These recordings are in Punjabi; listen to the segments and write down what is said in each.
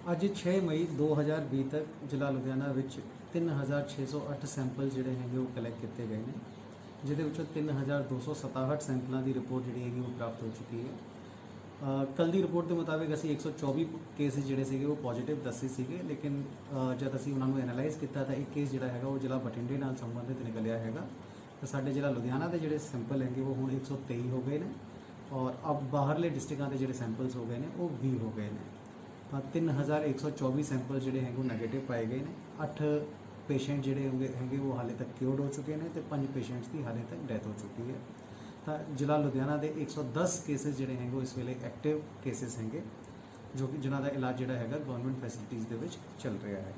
ਅੱਜ 6 ਮਈ 2020 ਤੱਕ ਜ਼ਿਲ੍ਹਾ ਲੁਧਿਆਣਾ ਵਿੱਚ 3608 ਸੈਂਪਲ ਜਿਹੜੇ ਹੈਗੇ ਉਹ ਕਲੈਕਟ ਕੀਤੇ ਗਏ ਨੇ, ਜਿਹਦੇ ਵਿੱਚੋਂ 3267 ਸੈਂਪਲਾਂ ਦੀ ਰਿਪੋਰਟ ਜਿਹੜੀ ਹੈਗੀ ਉਹ ਪ੍ਰਾਪਤ ਹੋ ਚੁੱਕੀ ਹੈ। ਕੱਲ ਦੀ ਰਿਪੋਰਟ ਦੇ ਮੁਤਾਬਿਕ ਅਸੀਂ 124 ਕੇਸ ਜਿਹੜੇ ਸੀਗੇ ਉਹ ਪੋਜ਼ਿਟਿਵ ਦੱਸੇ ਸੀਗੇ, ਲੇਕਿਨ ਜਦ ਅਸੀਂ ਉਹਨਾਂ ਨੂੰ ਐਨਾਲਾਈਜ਼ ਕੀਤਾ ਤਾਂ ਇੱਕ ਕੇਸ ਜਿਹੜਾ ਹੈਗਾ ਉਹ ਜ਼ਿਲ੍ਹਾ ਬਠਿੰਡੇ ਨਾਲ ਸੰਬੰਧਿਤ ਨਿਕਲਿਆ ਹੈਗਾ। ਤਾਂ ਸਾਡੇ ਜ਼ਿਲ੍ਹਾ ਲੁਧਿਆਣਾ ਦੇ ਜਿਹੜੇ ਸੈਂਪਲ ਹੈਗੇ ਉਹ ਹੁਣ 123 ਹੋ ਗਏ ਨੇ, ਔਰ ਅਬ ਬਾਹਰਲੇ ਡਿਸਟ੍ਰਿਕਾਂ ਦੇ ਜਿਹੜੇ ਸੈਂਪਲਸ ਹੋ ਗਏ ਨੇ ਉਹ 20 ਹੋ ਗਏ ਨੇ। 3124 ਸੈਂਪਲ ਜਿਹੜੇ ਹੈਗੇ ਉਹ ਨੈਗੇਟਿਵ ਪਾਏ ਗਏ ਨੇ। 8 ਪੇਸ਼ੈਂਟ ਜਿਹੜੇ ਹੈਗੇ ਉਹ ਹਾਲੇ ਤੱਕ ਕਿਉਰਡ ਹੋ ਚੁੱਕੇ ਨੇ ਤੇ 5 ਪੇਸ਼ੈਂਟਸ ਦੀ ਹਾਲੇ ਤੱਕ ਡੈਥ ਹੋ ਚੁੱਕੀ ਹੈ। ਤਾਂ ਜ਼ਿਲ੍ਹਾ ਲੁਧਿਆਣਾ ਦੇ 110 ਕੇਸਿਸ ਜਿਹੜੇ ਹੈਗੇ ਉਹ ਇਸ ਵੇਲੇ ਐਕਟਿਵ ਕੇਸਿਸ ਹੈਗੇ, ਜੋ ਕਿ ਜਿਨ੍ਹਾਂ ਦਾ ਇਲਾਜ ਜਿਹੜਾ ਹੈਗਾ ਗਵਰਨਮੈਂਟ ਫੈਸਿਲਿਟੀਜ਼ ਦੇ ਵਿੱਚ ਚੱਲ ਰਿਹਾ ਹੈ।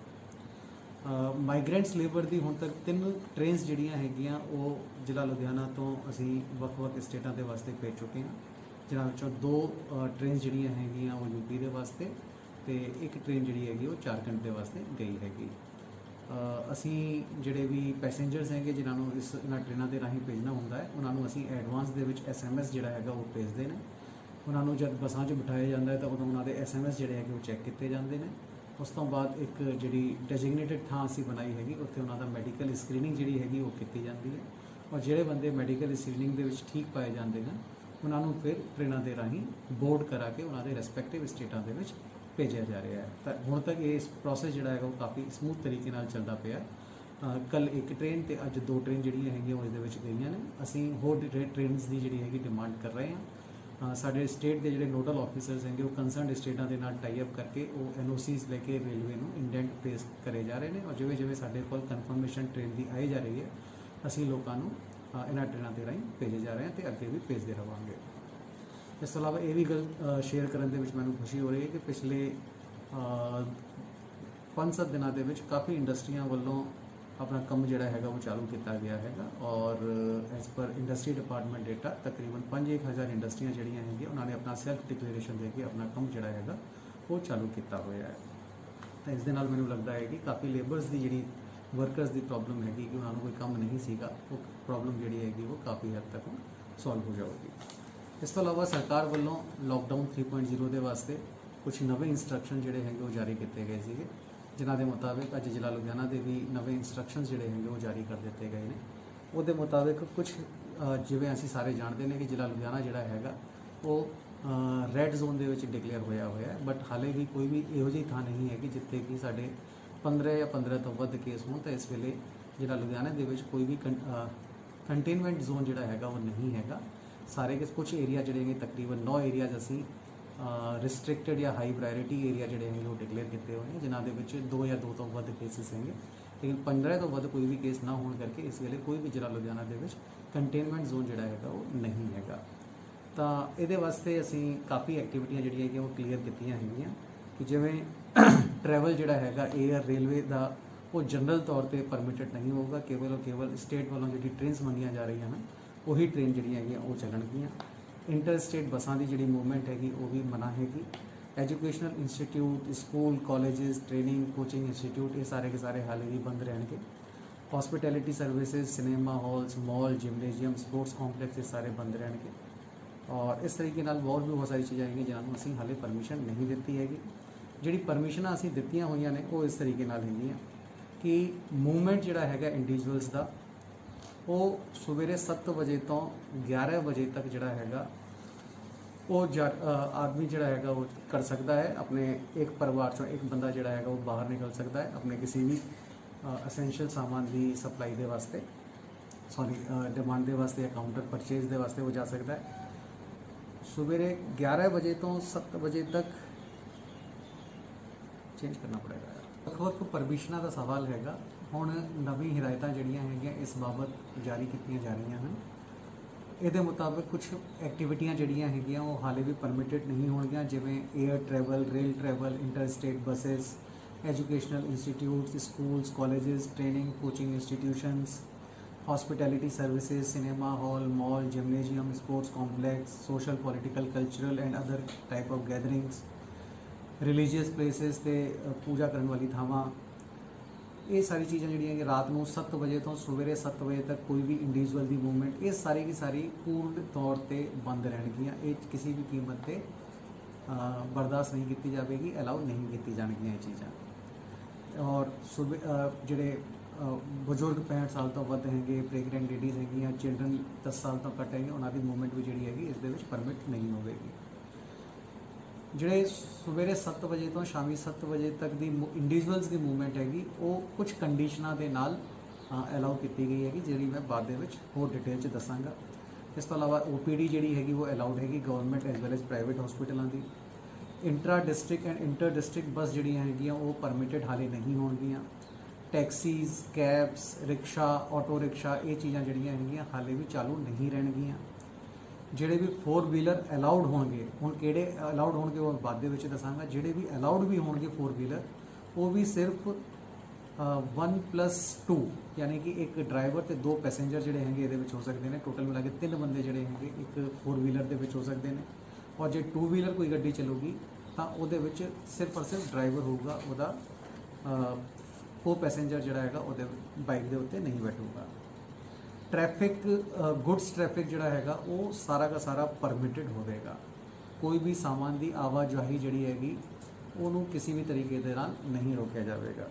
ਮਾਈਗ੍ਰੈਂਟਸ ਲੇਬਰ ਦੀ ਹੁਣ ਤੱਕ 3 ਟ੍ਰੇਨਸ ਜਿਹੜੀਆਂ ਹੈਗੀਆਂ ਉਹ ਜ਼ਿਲ੍ਹਾ ਲੁਧਿਆਣਾ ਤੋਂ ਅਸੀਂ ਵੱਖ-ਵੱਖ ਸਟੇਟਾਂ ਦੇ ਵਾਸਤੇ ਭੇਜ ਚੁੱਕੇ ਹਾਂ, ਜਿਨ੍ਹਾਂ ਵਿੱਚੋਂ 2 ਟ੍ਰੇਨਸ ਜਿਹੜੀਆਂ ਹੈਗੀਆਂ ਉਹ ਯੂਪੀ ਦੇ ਵਾਸਤੇ ਤੇ 1 ਟ੍ਰੇਨ ਜਿਹੜੀ ਹੈਗੀ ਉਹ ਝਾਰਖੰਡ ਦੇ ਵਾਸਤੇ ਗਈ ਹੈਗੀ। ਅਸੀਂ ਜਿਹੜੇ ਵੀ ਪੈਸੇਂਜਰਸ ਹੈਗੇ ਜਿਨ੍ਹਾਂ ਨੂੰ ਇਹਨਾਂ ਟ੍ਰੇਨਾਂ ਦੇ ਰਾਹੀਂ ਭੇਜਣਾ ਹੁੰਦਾ ਹੈ, ਉਹਨਾਂ ਨੂੰ ਅਸੀਂ ਐਡਵਾਂਸ ਦੇ ਵਿੱਚ SMS ਜਿਹੜਾ ਹੈਗਾ ਉਹ ਭੇਜਦੇ ਨੇ। ਉਹਨਾਂ ਨੂੰ ਜਦ ਬੱਸਾਂ 'ਚ ਬਿਠਾਇਆ ਜਾਂਦਾ ਹੈ ਤਾਂ ਉਦੋਂ ਉਹਨਾਂ ਦੇ SMS ਜਿਹੜੇ ਹੈਗੇ ਉਹ ਚੈੱਕ ਕੀਤੇ ਜਾਂਦੇ ਨੇ। ਉਸ ਤੋਂ ਬਾਅਦ ਇੱਕ ਜਿਹੜੀ ਡੈਜ਼ਿਗਨੇਟਿਡ ਥਾਂ ਅਸੀਂ ਬਣਾਈ ਹੈਗੀ, ਉੱਥੇ ਉਹਨਾਂ ਦਾ ਮੈਡੀਕਲ ਸਕਰੀਨਿੰਗ ਜਿਹੜੀ ਹੈਗੀ ਉਹ ਕੀਤੀ ਜਾਂਦੀ ਹੈ, ਔਰ ਜਿਹੜੇ ਬੰਦੇ ਮੈਡੀਕਲ ਸਕਰੀਨਿੰਗ ਦੇ ਵਿੱਚ ਠੀਕ ਪਾਏ ਜਾਂਦੇ ਨੇ ਉਹਨਾਂ ਨੂੰ ਫਿਰ ਟ੍ਰੇਨਾਂ ਦੇ ਰਾਹੀਂ ਬੋਰਡ ਕਰਾ ਕੇ ਉਹਨਾਂ ਦੇ ਰਿਸਪੈਕਟਿਵ ਸਟੇਟਾਂ ਦੇ ਵਿੱਚ ਭੇਜਿਆ ਜਾ ਰਿਹਾ ਹੈ। ਤਾਂ ਹੁਣ ਤੱਕ ਇਸ ਪ੍ਰੋਸੈਸ ਜਿਹੜਾ ਹੈਗਾ ਉਹ ਕਾਫੀ ਸਮੂਥ ਤਰੀਕੇ ਨਾਲ ਚੱਲਦਾ ਪਿਆ। ਕੱਲ 1 ਟ੍ਰੇਨ ਤੇ ਅੱਜ 2 ਟ੍ਰੇਨ ਜਿਹੜੀਆਂ ਹੈਗੀਆਂ ਉਹ ਇਹਦੇ ਵਿੱਚ ਗਈਆਂ ਨੇ। ਅਸੀਂ ਹੋਰ ਟ੍ਰੇਨਸ ਦੀ ਜਿਹੜੀ ਹੈਗੀ ਡਿਮਾਂਡ ਕਰ ਰਹੇ ਹਾਂ। ਸਾਡੇ ਸਟੇਟ ਦੇ ਜਿਹੜੇ ਨੋਡਲ ਆਫੀਸਰਸ ਹੈਗੇ ਉਹ ਕੰਸਰਨਡ ਸਟੇਟਾਂ ਦੇ ਨਾਲ ਟਾਈ ਅਪ ਕਰਕੇ ਉਹ NOCs ਲੈ ਕੇ ਰੇਲਵੇ ਨੂੰ ਇੰਡੈਂਟ ਪੇਸ਼ ਕਰੇ ਜਾ ਰਹੇ ਨੇ, ਔਰ ਜਿਵੇਂ ਜਿਵੇਂ ਸਾਡੇ ਕੋਲ ਕਨਫਰਮੇਸ਼ਨ ਟ੍ਰੇਨ ਦੀ ਆਈ ਜਾ ਰਹੀ ਹੈ ਅਸੀਂ ਲੋਕਾਂ ਨੂੰ ਇਹਨਾਂ ਟ੍ਰੇਨਾਂ ਦੇ ਰਾਹੀਂ ਭੇਜੇ ਜਾ ਰਹੇ ਹਾਂ ਤੇ ਅੱਗੇ ਵੀ ਭੇਜਦੇ ਰਹਾਂਗੇ। ਇਸ ਤੋਂ ਇਲਾਵਾ ਇਹ ਵੀ ਗੱਲ ਸ਼ੇਅਰ ਕਰਨ ਦੇ ਵਿੱਚ ਮੈਨੂੰ ਖੁਸ਼ੀ ਹੋ ਰਹੀ ਹੈ ਕਿ ਪਿਛਲੇ 5-7 ਦਿਨਾਂ ਦੇ ਵਿੱਚ ਕਾਫੀ ਇੰਡਸਟਰੀਆਂ ਵੱਲੋਂ ਆਪਣਾ ਕੰਮ ਜਿਹੜਾ ਹੈਗਾ ਉਹ ਚਾਲੂ ਕੀਤਾ ਗਿਆ ਹੈਗਾ, ਔਰ as per industry department data ਤਕਰੀਬਨ 5,000 ਇੰਡਸਟਰੀਆਂ ਜਿਹੜੀਆਂ ਹੈਗੀਆਂ ਉਹਨਾਂ ਨੇ ਆਪਣਾ ਸੈਲਫ ਡਿਕਲੇਰੇਸ਼ਨ ਦੇ ਕੇ ਆਪਣਾ ਕੰਮ ਜਿਹੜਾ ਹੈਗਾ ਉਹ ਚਾਲੂ ਕੀਤਾ ਹੋਇਆ ਹੈ। ਤਾਂ ਇਸ ਦੇ ਨਾਲ ਮੈਨੂੰ ਲੱਗਦਾ ਹੈ ਕਿ ਕਾਫੀ ਲੇਬਰਸ ਦੀ ਜਿਹੜੀ ਵਰਕਰਸ ਦੀ ਪ੍ਰੋਬਲਮ ਹੈਗੀ ਕਿ ਉਹਨਾਂ ਨੂੰ ਕੋਈ ਕੰਮ ਨਹੀਂ ਸੀਗਾ, ਉਹ ਪ੍ਰੋਬਲਮ ਜਿਹੜੀ ਹੈਗੀ ਉਹ ਕਾਫੀ ਹੱਦ ਤੱਕ ਸੋਲਵ ਹੋ ਜਾਊਗੀ। ਇਸ ਤੋਂ ਇਲਾਵਾ ਸਰਕਾਰ ਵੱਲੋਂ ਲੋਕਡਾਊਨ 3.0 ਦੇ ਵਾਸਤੇ ਕੁਝ ਨਵੇਂ ਇੰਸਟਰਕਸ਼ਨ ਜਿਹੜੇ ਹੈਗੇ ਉਹ ਜਾਰੀ ਕੀਤੇ ਗਏ ਸੀਗੇ, ਜਿਨ੍ਹਾਂ ਦੇ ਮੁਤਾਬਿਕ ਅੱਜ ਜ਼ਿਲ੍ਹਾ ਲੁਧਿਆਣਾ ਦੇ ਵੀ ਨਵੇਂ ਇੰਸਟਰਕਸ਼ਨਸ ਜਿਹੜੇ ਹੈਗੇ ਉਹ ਜਾਰੀ ਕਰ ਦਿੱਤੇ ਗਏ ਨੇ। ਉਹਦੇ ਮੁਤਾਬਿਕ ਕੁਝ ਜਿਵੇਂ ਅਸੀਂ ਸਾਰੇ ਜਾਣਦੇ ਨੇ ਕਿ ਜ਼ਿਲ੍ਹਾ ਲੁਧਿਆਣਾ ਜਿਹੜਾ ਹੈਗਾ ਉਹ ਰੈੱਡ ਜ਼ੋਨ ਦੇ ਵਿੱਚ ਡਿਕਲੇਅਰ ਹੋਇਆ ਹੈ, ਬਟ ਹਾਲੇ ਵੀ ਕੋਈ ਵੀ ਇਹੋ ਜਿਹੀ ਥਾਂ ਨਹੀਂ ਹੈਗੀ ਜਿੱਥੇ ਕਿ ਸਾਡੇ 15 ਜਾਂ 15 ਤੋਂ ਵੱਧ ਕੇਸ ਹੋਣ। ਤਾਂ ਇਸ ਵੇਲੇ ਜ਼ਿਲ੍ਹਾ ਲੁਧਿਆਣਾ ਦੇ ਵਿੱਚ ਕੋਈ ਵੀ ਕੰਟੇਨਮੈਂਟ ਜ਼ੋਨ ਜਿਹੜਾ ਹੈਗਾ ਉਹ ਨਹੀਂ ਹੈਗਾ। ਸਾਰੇ ਕੁਝ ਏਰੀਆ ਜਿਹੜੇ ਹੈਗੇ ਤਕਰੀਬਨ 9 ਏਰੀਆਜ਼ ਅਸੀਂ ਰਿਸਟ੍ਰਿਕਟਡ ਜਾਂ ਹਾਈ ਪ੍ਰਾਇੋਰਿਟੀ ਏਰੀਆ ਜਿਹੜੇ ਹੈਗੇ ਉਹ ਡਿਕਲੇਅਰ ਕੀਤੇ ਹੋਏ ਨੇ, ਜਿਨ੍ਹਾਂ ਦੇ ਵਿੱਚ 2 ਜਾਂ 2 ਤੋਂ ਵੱਧ ਕੇਸਿਸ ਹੈਗੇ, ਲੇਕਿਨ 15 ਤੋਂ ਵੱਧ ਕੋਈ ਵੀ ਕੇਸ ਨਾ ਹੋਣ ਕਰਕੇ ਇਸ ਵੇਲੇ ਕੋਈ ਵੀ ਜ਼ਿਲ੍ਹਾ ਲੁਧਿਆਣਾ ਦੇ ਵਿੱਚ ਕੰਟੇਨਮੈਂਟ ਜ਼ੋਨ ਜਿਹੜਾ ਹੈਗਾ ਉਹ ਨਹੀਂ ਹੈਗਾ। ਤਾਂ ਇਹਦੇ ਵਾਸਤੇ ਅਸੀਂ ਕਾਫੀ ਐਕਟੀਵਿਟੀਆਂ ਜਿਹੜੀਆਂ ਹੈਗੀਆਂ ਉਹ ਕਲੀਅਰ ਕੀਤੀਆਂ ਹੈਗੀਆਂ ਕਿ ਜਿਵੇਂ ਟਰੈਵਲ ਜਿਹੜਾ ਹੈਗਾ ਏਅਰ ਰੇਲਵੇ ਦਾ ਉਹ ਜਨਰਲ ਤੌਰ ਤੇ ਪਰਮਿਟਡ ਨਹੀਂ ਹੋਊਗਾ, ਕੇਵਲ ਸਟੇਟ ਵੱਲੋਂ ਜਿਹੜੀ ਟ੍ਰੇਨਸ ਮੰਗੀਆਂ ਜਾ ਰਹੀਆਂ ਹਨ ਉਹੀ ਟ੍ਰੇਨ ਜਿਹੜੀਆਂ ਹੈਗੀਆਂ ਉਹ ਚੱਲਣਗੀਆਂ। ਇੰਟਰ ਸਟੇਟ ਬੱਸਾਂ ਦੀ ਜਿਹੜੀ ਮੂਵਮੈਂਟ ਹੈਗੀ ਉਹ ਵੀ ਮਨਾ ਹੈਗੀ। Educational institute, school, colleges, training, coaching institute ਇਹ ਸਾਰੇ ਕੇ ਸਾਰੇ ਹਾਲੇ ਵੀ ਬੰਦ ਰਹਿਣਗੇ। ਹਸਪਿਟੈਲਿਟੀ ਸਰਵਿਸਿਜ਼, ਸਿਨੇਮਾ ਹਾਲਸ, ਮਾਲ, ਜਿਮਨੇਜ਼ੀਅਮ, ਸਪੋਰਟਸ ਕੰਪਲੈਕਸ ਇਹ ਸਾਰੇ ਬੰਦ ਰਹਿਣਗੇ। ਔਰ ਇਸ ਤਰੀਕੇ ਨਾਲ ਹੋਰ ਵੀ ਬਹੁਤ ਸਾਰੀ ਚੀਜ਼ਾਂ ਹੈਗੀਆਂ ਜਿਨ੍ਹਾਂ ਨੂੰ ਅਸੀਂ ਹਾਲੇ ਪਰਮਿਸ਼ਨ ਨਹੀਂ ਦਿੱਤੀ ਹੈਗੀ। ਜਿਹੜੀ ਪਰਮਿਸ਼ਨਾਂ ਅਸੀਂ ਦਿੱਤੀਆਂ ਹੋਈਆਂ ਨੇ ਉਹ ਇਸ ਤਰੀਕੇ ਨਾਲ ਹੈਗੀਆਂ ਕਿ ਮੂਵਮੈਂਟ ਜਿਹੜਾ ਹੈਗਾ ਇੰਡੀਵਿਜੂਅਲਸ ਦਾ ਉਹ ਸਵੇਰੇ 7 ਵਜੇ ਤੋਂ 11 ਵਜੇ ਤੱਕ ਜਿਹੜਾ ਹੈਗਾ ਉਹ ਆਦਮੀ ਜਿਹੜਾ ਹੈਗਾ ਉਹ ਕਰ ਸਕਦਾ ਹੈ। ਆਪਣੇ ਇੱਕ ਪਰਿਵਾਰ ਚੋਂ ਇੱਕ ਬੰਦਾ ਜਿਹੜਾ ਹੈਗਾ ਉਹ ਬਾਹਰ ਨਿਕਲ ਸਕਦਾ ਹੈ ਆਪਣੇ ਕਿਸੇ ਵੀ ਅਸੈਂਸ਼ੀਅਲ ਸਾਮਾਨ ਦੀ ਸਪਲਾਈ ਦੇ ਵਾਸਤੇ, ਡਿਮਾਂਡ ਦੇ ਵਾਸਤੇ ਜਾਂ ਕਾਊਂਟਰ ਪਰਚੇਜ਼ ਦੇ ਵਾਸਤੇ ਉਹ ਜਾ ਸਕਦਾ ਹੈ। ਸਵੇਰੇ 11 ਵਜੇ ਤੋਂ 7 ਵਜੇ ਤੱਕ ਚੇਂਜ ਕਰਨਾ ਪੜੇਗਾ। ਵੱਖ-ਵੱਖ ਪਰਮਿਸ਼ਨਾਂ ਦਾ ਸਵਾਲ ਹੈਗਾ। ਹੁਣ ਨਵੀਂ ਹਿਦਾਇਤਾਂ ਜਿਹੜੀਆਂ ਹੈਗੀਆਂ ਇਸ ਬਾਬਤ ਜਾਰੀ ਕੀਤੀਆਂ ਜਾ ਰਹੀਆਂ ਹਨ। ਇਹਦੇ ਮੁਤਾਬਕ ਕੁਝ ਐਕਟੀਵਿਟੀਆਂ ਜਿਹੜੀਆਂ ਹੈਗੀਆਂ ਉਹ ਹਾਲੇ ਵੀ ਪਰਮਿਟਡ ਨਹੀਂ ਹੋਣਗੀਆਂ, ਜਿਵੇਂ air travel, rail travel, inter state buses, educational institutes, schools, colleges, training, coaching institutions, hospitality services, cinema hall, mall, gymnasium, sports complex, social, political, cultural and other type of gatherings, religious places ते पूजा करने वाली थावां, ये सारी चीज़ें जिहड़ियां कि रात को 7 बजे तो सवेरे 7 बजे तक कोई भी इंडिविजुअल की मूवमेंट ये सारी की सारी पूर्ण तौर पर बंद रहनगियां। ये किसी भी कीमत पर ਬਰਦਾਸ਼ਤ ਨਹੀਂ ਕੀਤੀ ਜਾਵੇਗੀ, ਅਲਾਉ ਨਹੀਂ ਕੀਤੀ ਜਾਣਗੀਆਂ ਇਹ ਚੀਜ਼ਾਂ। ਔਰ ਜਿਹੜੇ ਬਜ਼ੁਰਗ 65 ਸਾਲ ਤੋਂ ਵੱਧ ਹੈਗੇ, ਪ੍ਰੈਗਨੈਂਟ ਲੇਡੀਜ਼ ਹੈਗੀਆਂ, ਚਿਲਡਰਨ 10 ਸਾਲ ਤੋਂ ਘੱਟ ਹੈਗੇ, ਉਹਨਾਂ ਦੀ ਮੂਵਮੈਂਟ ਵੀ ਜਿਹੜੀ ਹੈਗੀ ਇਸ ਦੇ ਵਿੱਚ ਪਰਮਿਟ ਨਹੀਂ ਹੋਵੇਗੀ। ਜਿਹੜੇ ਸਵੇਰੇ 7 ਵਜੇ ਤੋਂ ਸ਼ਾਮੀ 7 ਵਜੇ ਤੱਕ ਦੀ ਇੰਡੀਵਿਜੂਅਲਸ ਦੀ ਮੂਵਮੈਂਟ ਹੈਗੀ ਉਹ ਕੁਝ ਕੰਡੀਸ਼ਨਾਂ ਦੇ ਨਾਲ ਅਲਾਉ ਕੀਤੀ ਗਈ ਹੈਗੀ, ਜਿਹੜੀ ਮੈਂ ਬਾਅਦ ਦੇ ਵਿੱਚ ਹੋਰ ਡਿਟੇਲ 'ਚ ਦੱਸਾਂਗਾ। ਇਸ ਤੋਂ ਇਲਾਵਾ OPD ਜਿਹੜੀ ਹੈਗੀ ਉਹ ਅਲਾਉਡ ਹੈਗੀ government as well as private ਹਸਪੀਟਲਾਂ ਦੀ। Intra district and inter district bus ਜਿਹੜੀਆਂ ਹੈਗੀਆਂ ਉਹ ਪਰਮਿਟਡ ਹਾਲੇ ਨਹੀਂ ਹੋਣਗੀਆਂ। Taxis, cabs, rickshaw, auto rickshaw, ਇਹ ਚੀਜ਼ਾਂ ਜਿਹੜੀਆਂ ਹੈਗੀਆਂ ਹਾਲੇ ਵੀ ਚਾਲੂ ਨਹੀਂ ਰਹਿਣਗੀਆਂ। ਜਿਹੜੇ ਵੀ 4 ਵੀਲਰ ਅਲਾਉਡ ਹੋਣਗੇ, ਹੁਣ ਕਿਹੜੇ ਅਲਾਉਡ ਹੋਣਗੇ ਉਹ ਬਾਅਦ ਦੇ ਵਿੱਚ ਦੱਸਾਂਗਾ। ਜਿਹੜੇ ਵੀ ਅਲਾਉਡ ਵੀ ਹੋਣਗੇ 4 ਵੀਲਰ, ਉਹ ਵੀ ਸਿਰਫ 1+2 ਯਾਨੀ ਕਿ ਇੱਕ ਡਰਾਈਵਰ ਤੇ 2 ਪੈਸੇਂਜਰ ਜਿਹੜੇ ਹੈਗੇ ਇਹਦੇ ਵਿੱਚ ਹੋ ਸਕਦੇ ਨੇ। ਟੋਟਲ ਮਿਲਾ ਕੇ 3 ਬੰਦੇ ਜਿਹੜੇ ਹੈਗੇ ਇੱਕ 4 ਵੀਲਰ ਦੇ ਵਿੱਚ ਹੋ ਸਕਦੇ ਨੇ। ਔਰ ਜੇ 2 ਵੀਲਰ ਕੋਈ ਗੱਡੀ ਚੱਲੂਗੀ ਤਾਂ ਉਹਦੇ ਵਿੱਚ ਸਿਰਫ ਔਰ ਸਿਰਫ ਡਰਾਈਵਰ ਹੋਊਗਾ, ਉਹਦਾ ਕੋ ਪੈਸੇਂਜਰ ਜਿਹੜਾ ਹੈਗਾ ਉਹਦੇ ਬਾਈਕ ਦੇ ਉੱਤੇ ਨਹੀਂ ਬੈਠੂਗਾ। ਟ੍ਰੈਫਿਕ, ਗੁੱਡਸ ਟ੍ਰੈਫਿਕ ਜਿਹੜਾ ਹੈਗਾ ਉਹ ਸਾਰਾ ਦਾ ਸਾਰਾ ਪਰਮਿਟਡ ਹੋਵੇਗਾ। ਕੋਈ ਵੀ ਸਾਮਾਨ ਦੀ ਆਵਾਜਾਈ ਜਿਹੜੀ ਹੈਗੀ ਉਹਨੂੰ ਕਿਸੇ ਵੀ ਤਰੀਕੇ ਦੇ ਨਾਲ ਨਹੀਂ ਰੋਕਿਆ ਜਾਵੇਗਾ।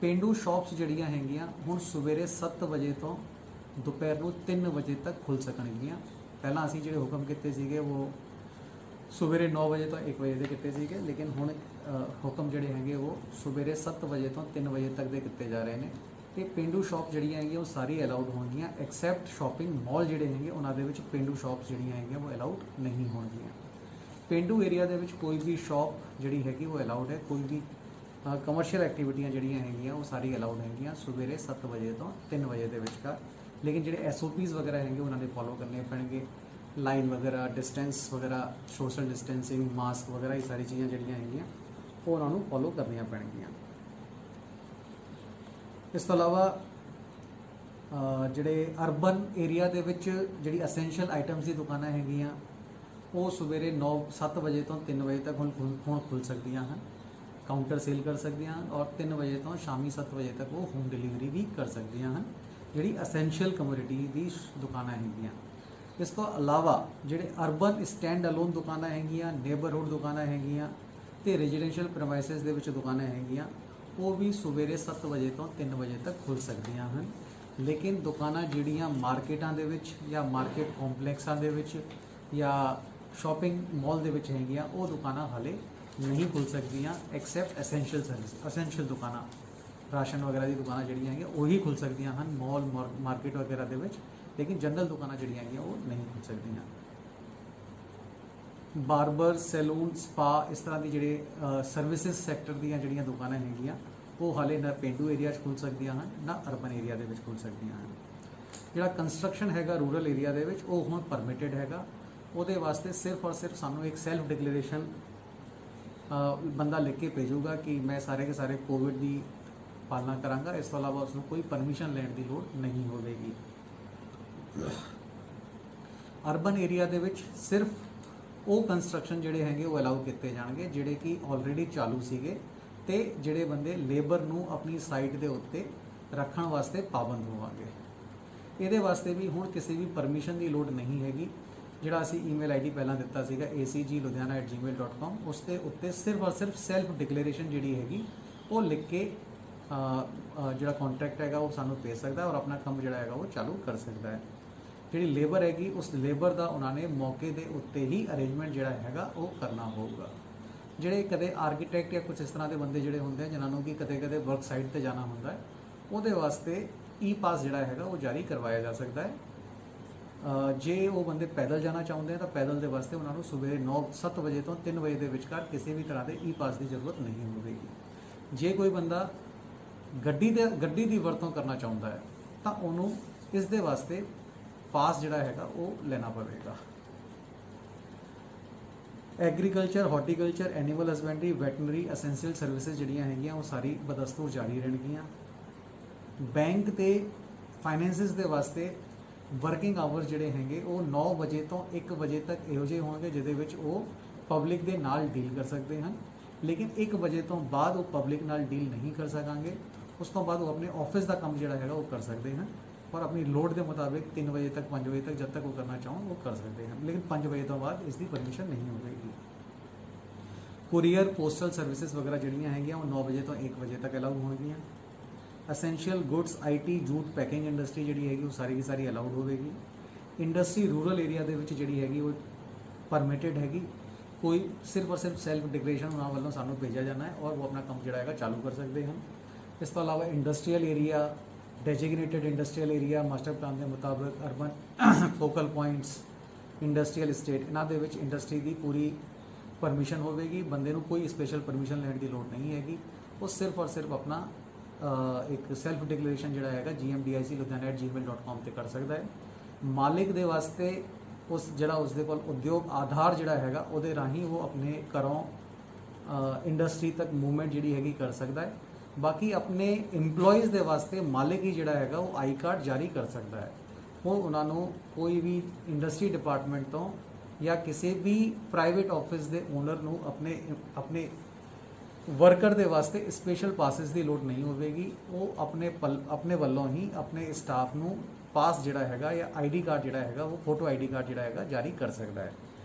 ਪੇਂਡੂ ਸ਼ਾਪਸ ਜਿਹੜੀਆਂ ਹੈਗੀਆਂ ਹੁਣ ਸਵੇਰੇ 7 ਵਜੇ ਤੋਂ ਦੁਪਹਿਰ ਨੂੰ 3 ਵਜੇ ਤੱਕ ਖੁੱਲ੍ਹ ਸਕਣਗੀਆਂ। ਪਹਿਲਾਂ ਅਸੀਂ ਜਿਹੜੇ ਹੁਕਮ ਕੀਤੇ ਸੀਗੇ ਉਹ ਸਵੇਰੇ 9 ਵਜੇ ਤੋਂ 1 ਵਜੇ ਦੇ ਕੀਤੇ ਸੀਗੇ, ਲੇਕਿਨ ਹੁਣ ਹੁਕਮ ਜਿਹੜੇ ਹੈਗੇ ਉਹ ਸਵੇਰੇ 7 ਵਜੇ ਤੋਂ 3 ਵਜੇ ਤੱਕ ਦੇ ਕੀਤੇ ਜਾ ਰਹੇ ਨੇ। ਤੇ ਪੇਂਡੂ ਸ਼ਾਪ ਜਿਹੜੀਆਂ ਹੈਗੀਆਂ ਉਹ ਸਾਰੀ ਅਲਾਉਡ ਹੋਣਗੀਆਂ ਐਕਸੈਪਟ ਸ਼ਾਪਿੰਗ ਮਾਲ ਜਿਹੜੇ ਹੈਗੇ ਉਹਨਾਂ ਦੇ ਵਿੱਚ ਪੇਂਡੂ ਸ਼ਾਪਸ ਜਿਹੜੀਆਂ ਹੈਗੀਆਂ ਉਹ ਅਲਾਉਡ ਨਹੀਂ ਹੋਣਗੀਆਂ। ਪੇਂਡੂ ਏਰੀਆ ਦੇ ਵਿੱਚ ਕੋਈ ਵੀ ਸ਼ਾਪ ਜਿਹੜੀ ਹੈਗੀ ਉਹ ਅਲਾਉਡ ਹੈ। ਕੋਈ ਵੀ ਕਮਰਸ਼ੀਅਲ ਐਕਟੀਵਿਟੀਆਂ ਜਿਹੜੀਆਂ ਹੈਗੀਆਂ ਉਹ ਸਾਰੀ ਅਲਾਉਡ ਹੈਗੀਆਂ ਸਵੇਰੇ 7 ਵਜੇ ਤੋਂ 3 ਵਜੇ ਦੇ ਵਿਚਕਾਰ। ਲੇਕਿਨ ਜਿਹੜੇ SOPs ਵਗੈਰਾ ਹੈਗੇ ਉਹਨਾਂ ਦੇ ਫੋਲੋ ਕਰਨੇ ਪੈਣਗੇ। ਲਾਈਨ ਵਗੈਰਾ, ਡਿਸਟੈਂਸ ਵਗੈਰਾ, ਸੋਸ਼ਲ ਡਿਸਟੈਂਸਿੰਗ, ਮਾਸਕ ਵਗੈਰਾ, ਇਹ ਸਾਰੀ ਚੀਜ਼ਾਂ ਜਿਹੜੀਆਂ ਹੈਗੀਆਂ ਉਹ ਉਹਨਾਂ ਨੂੰ ਫੋਲੋ ਕਰਨੀਆਂ ਪੈਣਗੀਆਂ। ਇਸ ਤੋਂ ਇਲਾਵਾ ਜਿਹੜੇ ਅਰਬਨ ਏਰੀਆ ਦੇ ਵਿੱਚ ਜਿਹੜੀ ਅਸੈਂਸ਼ੀਅਲ ਆਈਟਮਸ ਦੀ ਦੁਕਾਨਾਂ ਹੈਗੀਆਂ ਉਹ ਸਵੇਰੇ 7 ਵਜੇ ਤੋਂ 3 ਵਜੇ ਤੱਕ ਹੁਣ ਖੁੱਲ੍ਹ ਸਕਦੀਆਂ ਹਨ। ਕਾਊਂਟਰ ਸੇਲ ਕਰ ਸਕਦੀਆਂ ਹਨ ਔਰ 3 ਵਜੇ ਤੋਂ ਸ਼ਾਮੀ 7 ਵਜੇ ਤੱਕ ਉਹ ਹੋਮ ਡਿਲੀਵਰੀ ਵੀ ਕਰ ਸਕਦੀਆਂ ਹਨ, ਜਿਹੜੀ ਅਸੈਂਸ਼ੀਅਲ ਕਮੋਡਿਟੀ ਦੀ ਦੁਕਾਨਾਂ ਹੈਗੀਆਂ। ਇਸ ਤੋਂ ਇਲਾਵਾ ਜਿਹੜੇ ਅਰਬਨ ਸਟੈਂਡ ਅਲੋਨ ਦੁਕਾਨਾਂ ਹੈਗੀਆਂ, ਨੇਬਰਹੁੱਡ ਦੁਕਾਨਾਂ ਹੈਗੀਆਂ ਤੇ ਰੈਜ਼ੀਡੈਂਸ਼ੀਅਲ ਪ੍ਰਮਾਈਸਿਸ ਦੇ ਵਿੱਚ ਦੁਕਾਨਾਂ ਹੈਗੀਆਂ ਉਹ ਵੀ ਸਵੇਰੇ 7 ਵਜੇ ਤੋਂ 3 ਵਜੇ ਤੱਕ ਖੁੱਲ੍ਹ ਸਕਦੀਆਂ ਹਨ। ਲੇਕਿਨ ਦੁਕਾਨਾਂ ਜਿਹੜੀਆਂ ਮਾਰਕੀਟਾਂ ਦੇ ਵਿੱਚ ਜਾਂ ਮਾਰਕੀਟ ਕੰਪਲੈਕਸਾਂ ਦੇ ਵਿੱਚ ਜਾਂ ਸ਼ਾਪਿੰਗ ਮਾਲ ਦੇ ਵਿੱਚ ਹੈਗੀਆਂ ਉਹ ਦੁਕਾਨਾਂ ਹਾਲੇ ਨਹੀਂ ਖੁੱਲ੍ਹ ਸਕਦੀਆਂ ਐਕਸੈਪਟ ਐਸੈਂਸ਼ੀਅਲ ਸਰਵਿਸ। ਐਸੈਂਸ਼ੀਅਲ ਦੁਕਾਨਾਂ, ਰਾਸ਼ਨ ਵਗੈਰਾ ਦੀ ਦੁਕਾਨਾਂ ਜਿਹੜੀਆਂ ਹੈਗੀਆਂ ਉਹੀ ਖੁੱਲ੍ਹ ਸਕਦੀਆਂ ਹਨ ਮਾਲ, ਮਾਰਕੀਟ ਵਗੈਰਾ ਦੇ ਵਿੱਚ, ਲੇਕਿਨ ਜਨਰਲ ਦੁਕਾਨਾਂ ਜਿਹੜੀਆਂ ਹੈਗੀਆਂ ਉਹ ਨਹੀਂ ਖੁੱਲ੍ਹ ਸਕਦੀਆਂ। ਬਾਰਬਰ, ਸੈਲੂਨ, ਸਪਾ, ਇਸ ਤਰ੍ਹਾਂ ਦੀ ਜਿਹੜੇ ਸਰਵਿਸਿਜ਼ ਸੈਕਟਰ ਦੀਆਂ ਜਿਹੜੀਆਂ ਦੁਕਾਨਾਂ ਹੈਗੀਆਂ ਉਹ ਹਾਲੇ ਨਾ ਪੇਂਡੂ ਏਰੀਆ 'ਚ ਖੁੱਲ੍ਹ ਸਕਦੀਆਂ ਹਨ ਨਾ ਅਰਬਨ ਏਰੀਆ ਦੇ ਵਿੱਚ ਖੁੱਲ੍ਹ ਸਕਦੀਆਂ ਹਨ। ਜਿਹੜਾ ਕੰਸਟਰਕਸ਼ਨ ਹੈਗਾ ਰੂਰਲ ਏਰੀਆ ਦੇ ਵਿੱਚ ਉਹ ਹੁਣ ਪਰਮਿਟਡ ਹੈਗਾ। ਉਹਦੇ ਵਾਸਤੇ ਸਿਰਫ ਔਰ ਸਿਰਫ ਸਾਨੂੰ ਇੱਕ ਸੈਲਫ ਡਿਕਲੇਰੇਸ਼ਨ ਬੰਦਾ ਲਿਖ ਕੇ ਭੇਜੂਗਾ ਕਿ ਮੈਂ ਸਾਰੇ ਕੇ ਸਾਰੇ ਕੋਵਿਡ ਦੀ ਪਾਲਣਾ ਕਰਾਂਗਾ। ਇਸ ਤੋਂ ਇਲਾਵਾ ਉਸਨੂੰ ਕੋਈ ਪਰਮਿਸ਼ਨ ਲੈਣ ਦੀ ਲੋੜ ਨਹੀਂ ਹੋਵੇਗੀ। ਅਰਬਨ ਏਰੀਆ ਦੇ ਵਿੱਚ ਸਿਰਫ ਉਹ ਕੰਸਟਰਕਸ਼ਨ ਜਿਹੜੇ ਹੈਗੇ ਉਹ ਅਲਾਉ ਕੀਤੇ ਜਾਣਗੇ ਜਿਹੜੇ ਕਿ ਆਲਰੇਡੀ ਚਾਲੂ ਸੀਗੇ ਤੇ ਜਿਹੜੇ ਬੰਦੇ ਲੇਬਰ ਨੂੰ ਆਪਣੀ ਸਾਈਟ ਦੇ ਉੱਤੇ ਰੱਖਣ ਵਾਸਤੇ ਪਾਬੰਦ ਹੋਵਾਂਗੇ। ਇਹਦੇ ਵਾਸਤੇ ਵੀ ਹੁਣ ਕਿਸੇ ਵੀ ਪਰਮਿਸ਼ਨ ਦੀ ਲੋੜ ਨਹੀਂ ਹੈਗੀ। ਜਿਹੜਾ ਅਸੀਂ ਈਮੇਲ ID ਪਹਿਲਾਂ ਦਿੱਤਾ ਸੀਗਾ acgludhiana@gmail.com, ਉਸ ਦੇ ਉੱਤੇ ਸਿਰਫ ਔਰ ਸਿਰਫ ਸੈਲਫ ਡਿਕਲੇਰੇਸ਼ਨ ਜਿਹੜੀ ਹੈਗੀ ਉਹ ਲਿਖ ਕੇ ਜਿਹੜਾ ਕੰਟਰੈਕਟ ਹੈਗਾ ਉਹ ਸਾਨੂੰ ਭੇਜ ਸਕਦਾ ਔਰ ਆਪਣਾ ਕੰਮ ਜਿਹੜਾ ਹੈਗਾ ਉਹ ਚਾਲੂ ਕਰ ਸਕਦਾ ਹੈ। ਜਿਹੜੀ ਲੇਬਰ ਹੈਗੀ ਉਸ ਲੇਬਰ ਦਾ ਉਹਨਾਂ ਨੇ ਮੌਕੇ ਦੇ ਉੱਤੇ ਹੀ ਅਰੇਂਜਮੈਂਟ ਜਿਹੜਾ ਹੈਗਾ ਉਹ ਕਰਨਾ ਹੋਊਗਾ। ਜਿਹੜੇ ਕਦੇ ਆਰਕੀਟੈਕਟ ਜਾਂ ਕੁਝ ਇਸ ਤਰ੍ਹਾਂ ਦੇ ਬੰਦੇ ਜਿਹੜੇ ਹੁੰਦੇ ਆ ਜਿਨ੍ਹਾਂ ਨੂੰ ਕਿ ਕਦੇ ਵਰਕ ਸਾਈਟ ਤੇ ਜਾਣਾ ਹੁੰਦਾ ਹੈ ਉਹਦੇ ਵਾਸਤੇ ਪਾਸ ਜਿਹੜਾ ਹੈਗਾ ਉਹ ਜਾਰੀ ਕਰਵਾਇਆ ਜਾ ਸਕਦਾ ਹੈ। ਜੇ ਉਹ ਬੰਦੇ ਪੈਦਲ ਜਾਣਾ ਚਾਹੁੰਦੇ ਆ ਤਾਂ ਪੈਦਲ ਦੇ ਵਾਸਤੇ ਉਹਨਾਂ ਨੂੰ ਸਵੇਰੇ 7 ਵਜੇ ਤੋਂ 3 ਵਜੇ ਦੇ ਵਿਚਕਾਰ ਕਿਸੇ ਵੀ ਤਰ੍ਹਾਂ ਦੇ ਪਾਸ ਦੀ ਜ਼ਰੂਰਤ ਨਹੀਂ ਹੋਵੇਗੀ। ਜੇ ਕੋਈ ਬੰਦਾ ਗੱਡੀ ਦੀ ਵਰਤੋਂ ਕਰਨਾ ਚਾਹੁੰਦਾ ਹੈ ਤਾਂ ਉਹਨੂੰ ਇਸ ਦੇ ਵਾਸਤੇ ਪਾਸ ਜਿਹੜਾ ਹੈਗਾ ਉਹ ਲੈਣਾ ਪਵੇਗਾ। Agriculture, horticulture, animal husbandry, veterinary, essential services ਜਿਹੜੀਆਂ ਹੈਗੀਆਂ ਉਹ ਸਾਰੀ ਬਦਸਤੂਰ ਜਾਰੀ ਰਹਿਣਗੀਆਂ। ਬੈਂਕ ਤੇ ਫਾਈਨੈਂਸਿਸ ਦੇ ਵਾਸਤੇ ਵਰਕਿੰਗ ਆਵਰਸ ਜਿਹੜੇ ਹੈਗੇ ਉਹ 9 ਵਜੇ ਤੋਂ 1 ਵਜੇ ਤੱਕ ਇਹੋ ਜਿਹੇ ਹੋਣਗੇ ਜਿਹਦੇ ਵਿੱਚ ਉਹ ਪਬਲਿਕ ਦੇ ਨਾਲ ਡੀਲ ਕਰ ਸਕਦੇ ਹਨ। ਲੇਕਿਨ 1 ਵਜੇ ਤੋਂ ਬਾਅਦ ਉਹ ਪਬਲਿਕ ਨਾਲ ਡੀਲ ਨਹੀਂ ਕਰ ਸਕਾਂਗੇ। ਉਸ ਤੋਂ ਬਾਅਦ ਉਹ ਆਪਣੇ ਆਫਿਸ ਦਾ ਕੰਮ ਜਿਹੜਾ ਹੈਗਾ ਉਹ ਕਰ ਸਕਦੇ ਹਨ ਔਰ ਆਪਣੀ ਲੋੜ ਦੇ ਮੁਤਾਬਿਕ 3 ਵਜੇ ਤੱਕ 5 ਵਜੇ ਤੱਕ ਜਦ ਤੱਕ ਉਹ ਕਰਨਾ ਚਾਹਣ ਉਹ ਕਰ ਸਕਦੇ ਹਨ। ਲੇਕਿਨ 5 ਵਜੇ ਤੋਂ ਬਾਅਦ ਇਸ ਦੀ ਪਰਮਿਸ਼ਨ ਨਹੀਂ ਹੋਵੇਗੀ। ਕੁਰੀਅਰ ਪੋਸਟਲ ਸਰਵਿਸਿਜ਼ ਵਗੈਰਾ ਜਿਹੜੀਆਂ ਹੈਗੀਆਂ ਉਹ 9 ਵਜੇ ਤੋਂ 1 ਵਜੇ ਤੱਕ ਅਲਾਉਡ ਹੋਣਗੀਆਂ। Essential goods IT jute packing industry ਜਿਹੜੀ ਹੈਗੀ ਉਹ ਸਾਰੀ ਦੀ ਸਾਰੀ ਅਲਾਉਡ ਹੋਵੇਗੀ। ਇੰਡਸਟਰੀ ਰੂਰਲ ਏਰੀਆ ਦੇ ਵਿੱਚ ਜਿਹੜੀ ਹੈਗੀ ਉਹ ਪਰਮਿਟਡ ਹੈਗੀ। ਕੋਈ ਸਿਰਫ ਔਰ ਸਿਰਫ ਸੈਲਫ ਡਿਕਲੇਰੇਸ਼ਨ ਉਹਨਾਂ ਵੱਲੋਂ ਸਾਨੂੰ ਭੇਜਿਆ ਜਾਣਾ ਹੈ ਔਰ ਉਹ ਆਪਣਾ ਕੰਮ ਜਿਹੜਾ ਹੈਗਾ ਚਾਲੂ ਕਰ ਸਕਦੇ ਹਨ। ਇਸ ਤੋਂ ਇਲਾਵਾ industrial area, ਡੈਜਿਗਨੇਟਡ industrial area master plan ਦੇ ਮੁਤਾਬਕ urban focal points, industrial state, ਇਹਨਾਂ ਦੇ ਵਿੱਚ ਇੰਡਸਟਰੀ ਦੀ ਪੂਰੀ ਪਰਮਿਸ਼ਨ ਹੋਵੇਗੀ। ਬੰਦੇ ਨੂੰ ਕੋਈ ਸਪੈਸ਼ਲ ਪਰਮਿਸ਼ਨ ਲੈਣ ਦੀ ਲੋੜ ਨਹੀਂ ਹੈਗੀ। ਉਹ ਸਿਰਫ ਔਰ ਸਿਰਫ ਆਪਣਾ ਇੱਕ ਸੈਲਫ ਡਿਕਲੇਰੇਸ਼ਨ ਜਿਹੜਾ ਹੈਗਾ gmdic.ludhiana@gmail.com ਤੇ ਕਰ ਸਕਦਾ ਹੈ। ਮਾਲਿਕ ਦੇ ਵਾਸਤੇ ਉਸਦੇ ਕੋਲ ਉਦਯੋਗ ਆਧਾਰ ਜਿਹੜਾ ਹੈਗਾ ਉਹਦੇ ਰਾਹੀਂ ਉਹ ਆਪਣੇ ਘਰੋਂ ਇੰਡਸਟਰੀ ਤੱਕ ਮੂਵਮੈਂਟ ਜਿਹੜੀ ਹੈਗੀ ਕਰ ਸਕਦਾ ਹੈ। ਬਾਕੀ ਆਪਣੇ EMPLOYEES ਦੇ ਵਾਸਤੇ ਮਾਲਿਕ ਹੀ ਜਿਹੜਾ ਹੈਗਾ ਉਹ I ਕਾਰਡ ਜਾਰੀ ਕਰ ਸਕਦਾ ਹੈ। ਉਹ ਉਹਨਾਂ ਨੂੰ ਕੋਈ ਵੀ ਇੰਡਸਟਰੀ ਡਿਪਾਰਟਮੈਂਟ ਤੋਂ ਜਾਂ ਕਿਸੇ ਵੀ ਪ੍ਰਾਈਵੇਟ ਆਫਿਸ ਦੇ ਓਨਰ ਨੂੰ ਆਪਣੇ ਵਰਕਰ ਦੇ ਵਾਸਤੇ ਸਪੈਸ਼ਲ ਪਾਸਿਸ ਦੀ ਲੋੜ ਨਹੀਂ ਹੋਵੇਗੀ। ਉਹ ਆਪਣੇ ਵੱਲੋਂ ਹੀ ਆਪਣੇ ਸਟਾਫ ਨੂੰ ਪਾਸ ਜਿਹੜਾ ਹੈਗਾ ਜਾਂ ID ਕਾਰਡ ਜਿਹੜਾ ਹੈਗਾ ਉਹ ਫੋਟੋ ID ਕਾਰਡ ਜਿਹੜਾ ਹੈਗਾ ਜਾਰੀ ਕਰ ਸਕਦਾ ਹੈ।